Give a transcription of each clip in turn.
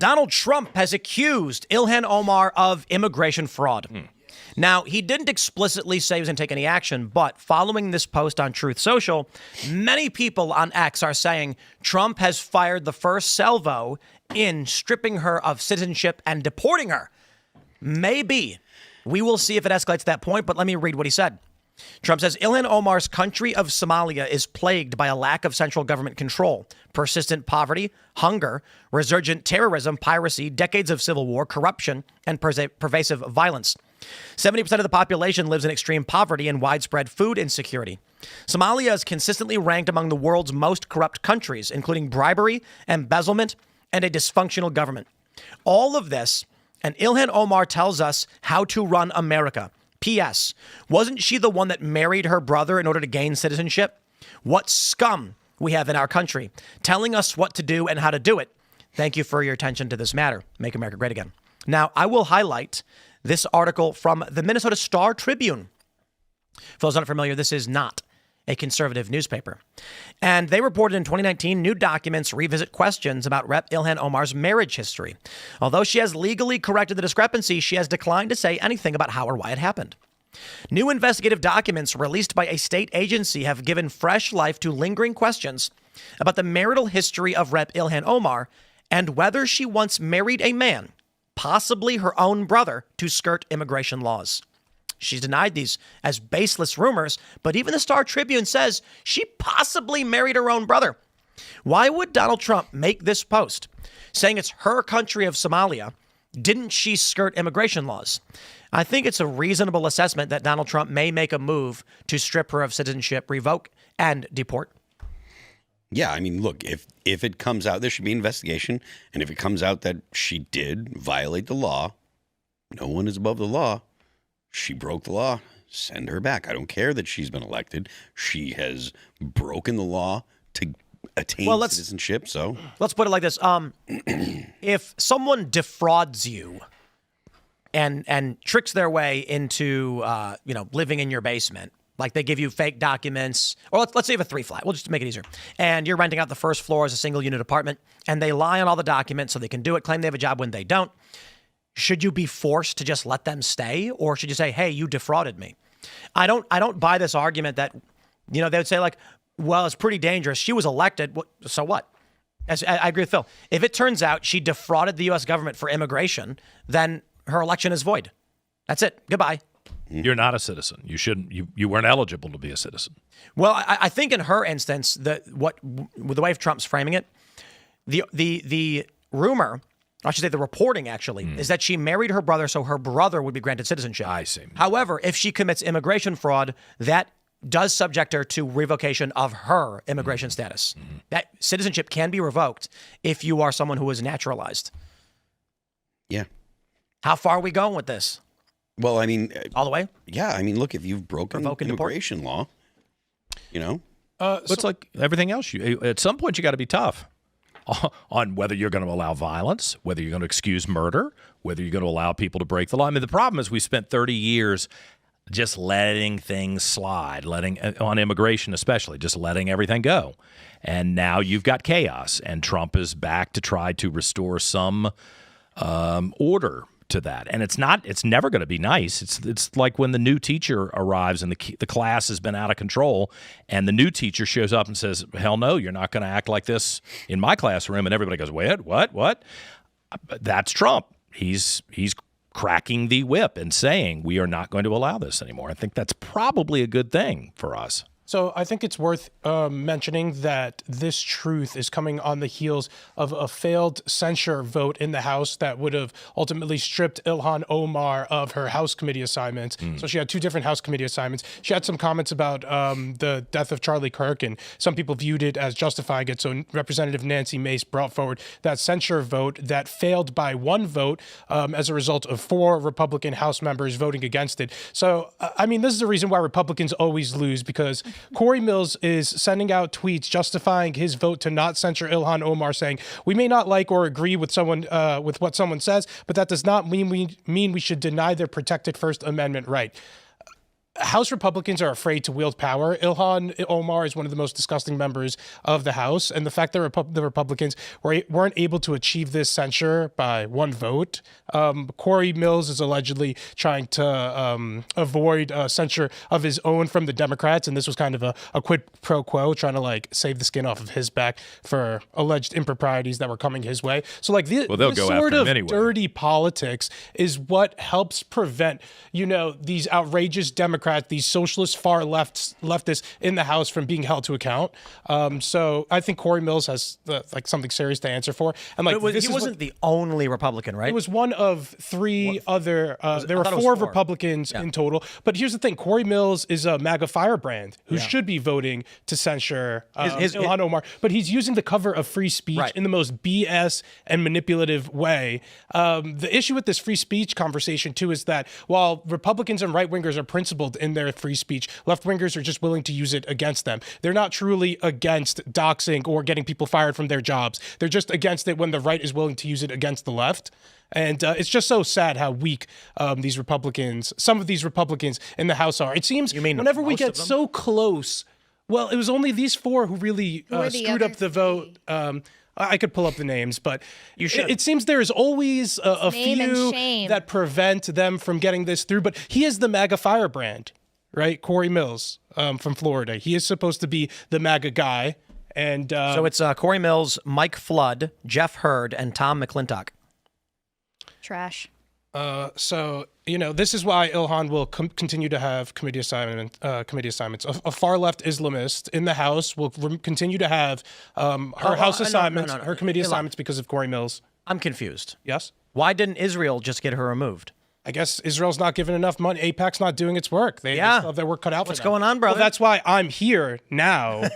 Donald Trump has accused Ilhan Omar of immigration fraud. Now, he didn't explicitly say he was going to take any action, but following this post on Truth Social, many people on X are saying Trump has fired the first salvo in stripping her of citizenship and deporting her. Maybe. We will see if it escalates to that point, but let me read what he said. Trump says Ilhan Omar's country of Somalia is plagued by a lack of central government control, persistent poverty, hunger, resurgent terrorism, piracy, decades of civil war, corruption, and pervasive violence. 70% of the population lives in extreme poverty and widespread food insecurity. Somalia is consistently ranked among the world's most corrupt countries, including bribery, embezzlement, and a dysfunctional government. All of this, and Ilhan Omar tells us how to run America. P.S. Wasn't she the one that married her brother in order to gain citizenship? What scum we have in our country, telling us what to do and how to do it. Thank you for your attention to this matter. Make America great again. Now, I will highlight this article from the Minnesota Star Tribune. For those unfamiliar, this is not a conservative newspaper. And they reported in 2019, new documents revisit questions about Rep. Ilhan Omar's marriage history. Although she has legally corrected the discrepancy, she has declined to say anything about how or why it happened. New investigative documents released by a state agency have given fresh life to lingering questions about the marital history of Rep. Ilhan Omar and whether she once married a man, possibly her own brother, to skirt immigration laws. She's denied these as baseless rumors, but even the Star Tribune says she possibly married her own brother. Why would Donald Trump make this post saying it's her country of Somalia? Didn't she skirt immigration laws? I think it's a reasonable assessment that Donald Trump may make a move to strip her of citizenship, revoke, and deport. Yeah, I mean, look, if it comes out, there should be an investigation. And if it comes out that she did violate the law, no one is above the law. She broke the law. Send her back. I don't care that she's been elected. She has broken the law to attain citizenship. So let's put it like this. If someone defrauds you and tricks their way into living in your basement, like they give you fake documents, or let's say you have a 3-flat. We'll just make it easier. And you're renting out the first floor as a single unit apartment, and they lie on all the documents so they can do it, claim they have a job when they don't. Should you be forced to just let them stay, or should you say, hey, you defrauded me? I don't buy this argument that, they would say like, well, it's pretty dangerous. She was elected. So what? I agree with Phil. If it turns out she defrauded the U.S. government for immigration, then her election is void. That's it. Goodbye. You're not a citizen. You shouldn't. You weren't eligible to be a citizen. Well, I think in her instance, the way Trump's framing it, the rumor, I should say the reporting actually, is that she married her brother so her brother would be granted citizenship. I see. However, if she commits immigration fraud, that does subject her to revocation of her immigration status. That citizenship can be revoked if you are someone who is naturalized. Yeah. How far are we going with this? Well, I mean, all the way? Yeah. I mean, look, if you've broken immigration law, it's like everything else. At some point, you got to be tough on whether you're going to allow violence, whether you're going to excuse murder, whether you're going to allow people to break the law. I mean, the problem is we spent 30 years just letting things slide, on immigration especially, just letting everything go. And now you've got chaos, and Trump is back to try to restore some order to that. And it's never going to be nice. It's like when the new teacher arrives and the class has been out of control, and the new teacher shows up and says, hell no, you're not going to act like this in my classroom. And everybody goes, what? That's Trump. He's cracking the whip and saying, we are not going to allow this anymore. I think that's probably a good thing for us. So I think it's worth mentioning that this truth is coming on the heels of a failed censure vote in the House that would have ultimately stripped Ilhan Omar of her House committee assignments. So she had 2 different House committee assignments. She had some comments about the death of Charlie Kirk, and some people viewed it as justifying it. So Representative Nancy Mace brought forward that censure vote that failed by 1 vote as a result of 4 Republican House members voting against it. So, I mean, this is the reason why Republicans always lose, because Corey Mills is sending out tweets justifying his vote to not censure Ilhan Omar, saying, we may not like or agree with someone with what someone says, but that does not mean we should deny their protected First Amendment right. House Republicans are afraid to wield power. Ilhan Omar is one of the most disgusting members of the House, and the fact that the Republicans weren't able to achieve this censure by one vote. Corey Mills is allegedly trying to avoid censure of his own from the Democrats, and this was kind of a quid pro quo, trying to like save the skin off of his back for alleged improprieties that were coming his way. So like this sort of dirty politics is what helps prevent, these outrageous Democrats, these socialist far leftists in the House from being held to account. So I think Corey Mills has something serious to answer for. And like he wasn't the only Republican, right? It was one of three other. There were four Republicans in total. But here's the thing: Corey Mills is a MAGA firebrand who should be voting to censure Ilhan Omar, but he's using the cover of free speech in the most BS and manipulative way. The issue with this free speech conversation too is that while Republicans and right wingers are principled in their free speech, left wingers are just willing to use it against them. They're not truly against doxing or getting people fired from their jobs. They're just against it when the right is willing to use it against the left. And it's just so sad how weak some of these Republicans in the House are. It seems whenever we get so close, well, it was only these four who really screwed up the vote. I could pull up the names, but it seems there is always a few that prevent them from getting this through. But he is the MAGA firebrand, right? Corey Mills from Florida. He is supposed to be the MAGA guy. And so it's Corey Mills, Mike Flood, Jeff Hurd, and Tom McClintock. Trash. So this is why Ilhan will continue to have committee assignments. A far left Islamist in the House will continue to have her House assignments, her committee assignments because of Corey Mills. I'm confused. Yes. Why didn't Israel just get her removed? I guess Israel's not given enough money. AIPAC's not doing its work. They still have their work cut out for them. What's going on, brother? Well, that's why I'm here now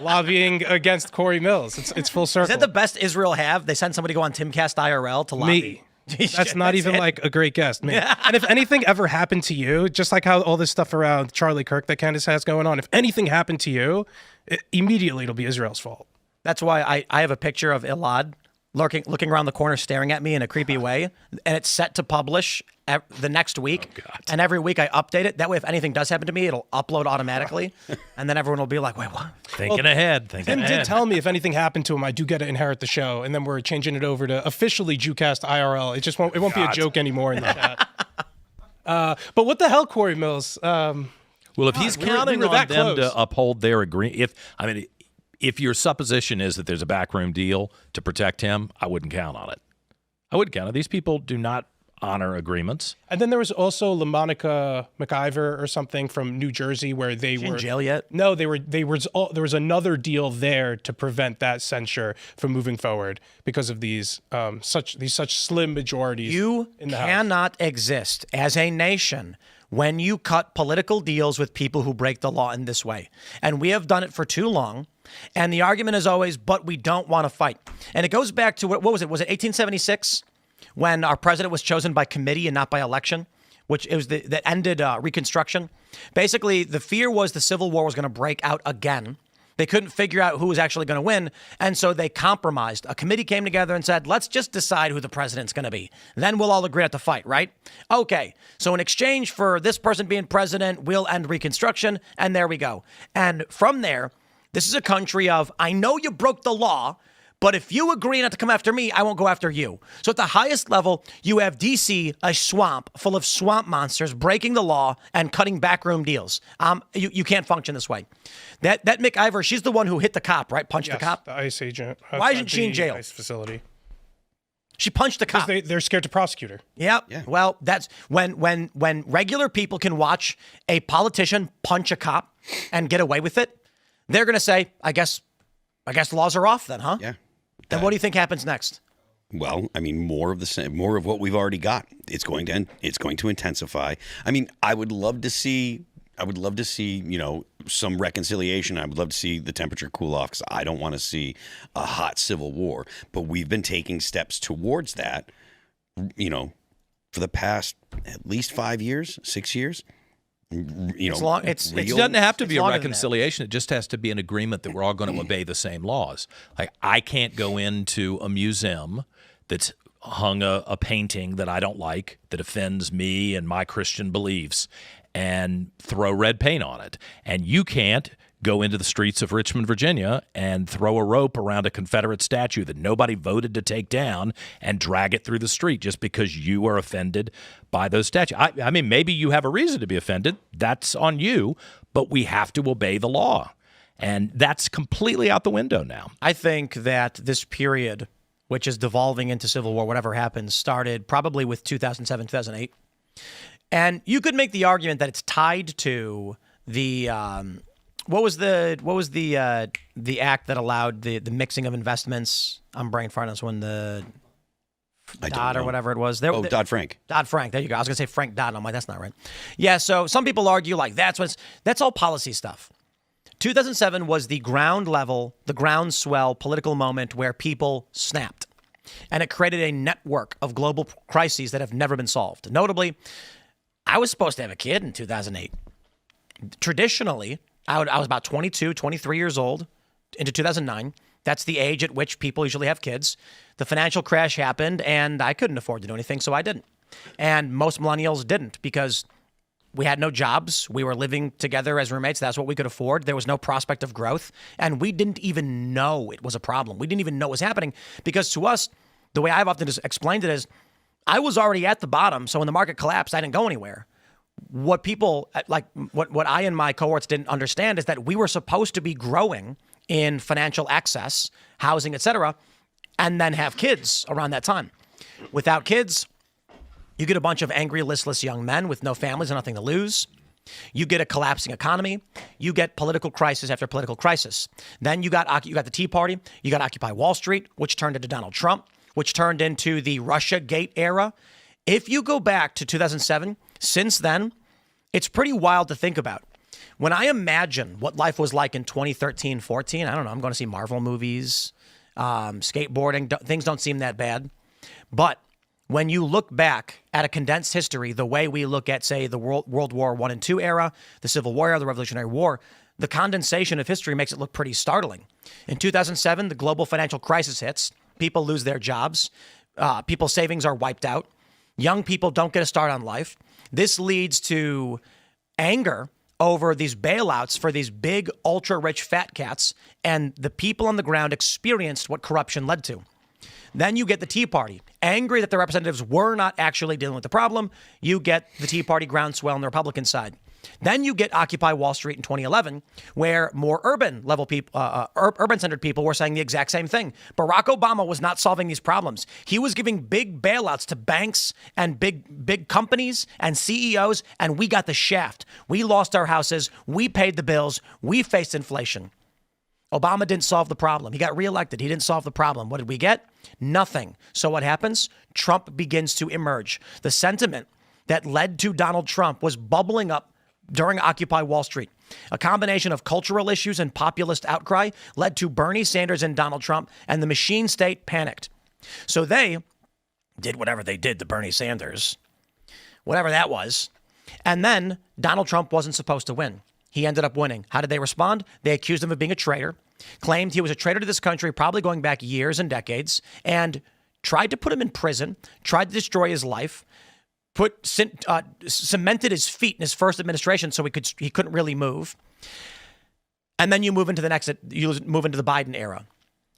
lobbying against Corey Mills. It's full circle. Is that the best Israel have? They send somebody to go on Timcast IRL to lobby? Me. That's not even like a great guest, man. And if anything ever happened to you, just like how all this stuff around Charlie Kirk that Candace has going on, if anything happened to you, immediately it'll be Israel's fault. That's why I have a picture of Elaad looking around the corner, staring at me in a creepy way, and it's set to publish the next week. Oh, God. And every week I update it. That way, if anything does happen to me, it'll upload automatically, and then everyone will be like, "Wait, what?" Thinking ahead. Tim did tell me if anything happened to him, I do get to inherit the show, and then we're changing it over to officially Jewcast IRL. It won't be a joke anymore in the chat. But what the hell, Corey Mills? Well, if he's counting we were on that them close. to uphold their agreement, if your supposition is that there's a backroom deal to protect him, I wouldn't count on it. I wouldn't count on it. These people do not honor agreements. And then there was also LaMonica McIver or something from New Jersey where they were in jail yet? No, there was another deal there to prevent that censure from moving forward because of these such slim majorities. You in the House. cannot exist as a nation when you cut political deals with people who break the law in this way. And we have done it for too long. And the argument is always, but we don't want to fight. And it goes back to, what was it? Was it 1876 when our president was chosen by committee and not by election, which it was that ended Reconstruction? Basically, the fear was the Civil War was going to break out again. They couldn't figure out who was actually going to win, and so they compromised. A committee came together and said, let's just decide who the president's going to be. Then we'll all agree not to fight, right? Okay, so in exchange for this person being president, we'll end Reconstruction, and there we go. And from there, this is a country of, I know you broke the law, but if you agree not to come after me, I won't go after you. So at the highest level, you have D.C., a swamp full of swamp monsters breaking the law and cutting backroom deals. You can't function this way. That McIver, she's the one who hit the cop, right? Punched the cop? The ICE agent. Why isn't she in jail? ICE facility. She punched the cop. They're scared to prosecute her. Yep. Yeah. Well, that's when regular people can watch a politician punch a cop and get away with it, they're going to say, I guess the laws are off then, huh? Yeah. And what do you think happens next? Well, I mean, more of the same, more of what we've already got. It's going to intensify. I mean, I would love to see, some reconciliation. I would love to see the temperature cool off because I don't want to see a hot civil war. But we've been taking steps towards that, for the past at least 5 years, 6 years. It's long. It doesn't have to be a reconciliation. It just has to be an agreement that we're all going to obey the same laws. Like, I can't go into a museum that's hung a painting that I don't like, that offends me and my Christian beliefs, and throw red paint on it. And you can't go into the streets of Richmond, Virginia, and throw a rope around a Confederate statue that nobody voted to take down and drag it through the street just because you are offended by those statues. I mean, maybe you have a reason to be offended. That's on you, but we have to obey the law. And that's completely out the window now. I think that this period, which is devolving into civil war, whatever happens, started probably with 2007, 2008. And you could make the argument that it's tied to the what was the act that allowed the mixing of investments? I'm brain farting on this one. The Dodd or whatever it was. Dodd-Frank. Dodd-Frank. There you go. I was gonna say Frank Dodd. I'm like, that's not right. Yeah. So some people argue like that's all policy stuff. 2007 was the ground level, the groundswell political moment where people snapped. And it created a network of global crises that have never been solved. Notably, I was supposed to have a kid in 2008. Traditionally, I was about 22, 23 years old into 2009. That's the age at which people usually have kids. The financial crash happened, and I couldn't afford to do anything, so I didn't. And most millennials didn't because we had no jobs. We were living together as roommates. That's what we could afford. There was no prospect of growth. And we didn't even know it was a problem. We didn't even know it was happening because to us, the way I've often just explained it is I was already at the bottom. So when the market collapsed, I didn't go anywhere. What people like, what I and my cohorts didn't understand is that we were supposed to be growing in financial access, housing, etc., and then have kids around that time. Without kids, you get a bunch of angry, listless young men with no families and nothing to lose. You get a collapsing economy. You get political crisis after political crisis. Then you got the Tea Party. You got Occupy Wall Street, which turned into Donald Trump, which turned into the Russia Gate era. If you go back to 2007, since then, it's pretty wild to think about. When I imagine what life was like in 2013, 14, I don't know, I'm going to see Marvel movies, skateboarding. Things don't seem that bad. But when you look back at a condensed history, the way we look at, say, the World War I and II era, the Civil War era, the Revolutionary War, the condensation of history makes it look pretty startling. In 2007, the global financial crisis hits. People lose their jobs. People's savings are wiped out. Young people don't get a start on life. This leads to anger over these bailouts for these big, ultra-rich fat cats, and the people on the ground experienced what corruption led to. Then you get the Tea Party, angry that the representatives were not actually dealing with the problem. You get the Tea Party groundswell on the Republican side. Then you get Occupy Wall Street in 2011, where more urban-level people, urban-centered people were saying the exact same thing. Barack Obama was not solving these problems. He was giving big bailouts to banks and big companies and CEOs, and we got the shaft. We lost our houses. We paid the bills. We faced inflation. Obama didn't solve the problem. He got reelected. He didn't solve the problem. What did we get? Nothing. So what happens? Trump begins to emerge. The sentiment that led to Donald Trump was bubbling up during Occupy Wall Street. A combination of cultural issues and populist outcry led to Bernie Sanders and Donald Trump, and the machine state panicked. So they did whatever they did to Bernie Sanders, whatever that was. And then Donald Trump wasn't supposed to win. He ended up winning. How did they respond? They accused him of being a traitor, claimed he was a traitor to this country, probably going back years and decades, and tried to put him in prison, tried to destroy his life, cemented his feet in his first administration so he couldn't really move. And then you move into the Biden era.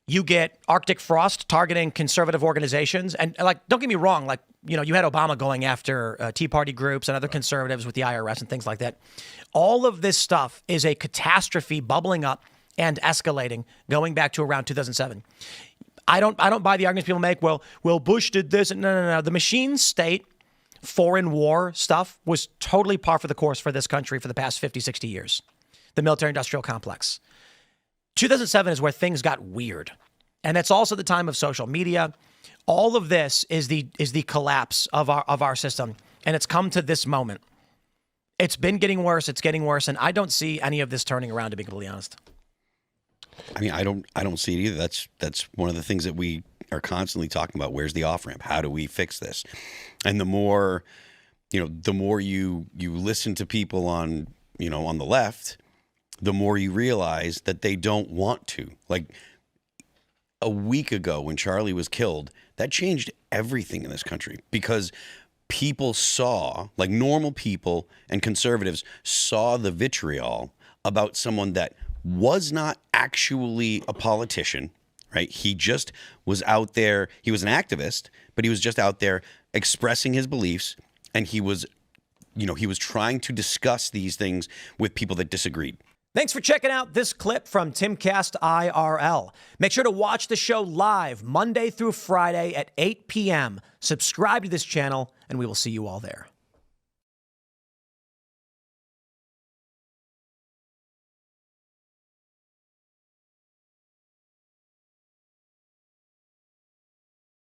You get Arctic frost targeting conservative organizations. And like, don't get me wrong, like, you know, you had Obama going after Tea Party groups and other conservatives with the IRS and things like that. All of this stuff is a catastrophe bubbling up and escalating going back to around 2007. I don't buy the arguments people make. Well, Bush did this. No. The machine state foreign war stuff was totally par for the course for this country for the past 50, 60 years. The military-industrial complex. 2007 is where things got weird. And that's also the time of social media. All of this is the collapse of our system. And it's come to this moment. It's been getting worse. It's getting worse. And I don't see any of this turning around, to be completely honest. I mean, I don't see it either. That's one of the things that we are constantly talking about. Where's the off-ramp? How do we fix this? And the more you listen to people on the left, the more you realize that they don't want to. Like a week ago when Charlie was killed, that changed everything in this country because people saw, like normal people and conservatives saw the vitriol about someone that was not actually a politician, right? He just was out there. He was an activist, but he was just out there expressing his beliefs, and he was trying to discuss these things with people that disagreed. Thanks for checking out this clip from Timcast IRL. Make sure to watch the show live Monday through Friday at 8 p.m. Subscribe to this channel, and we will see you all there.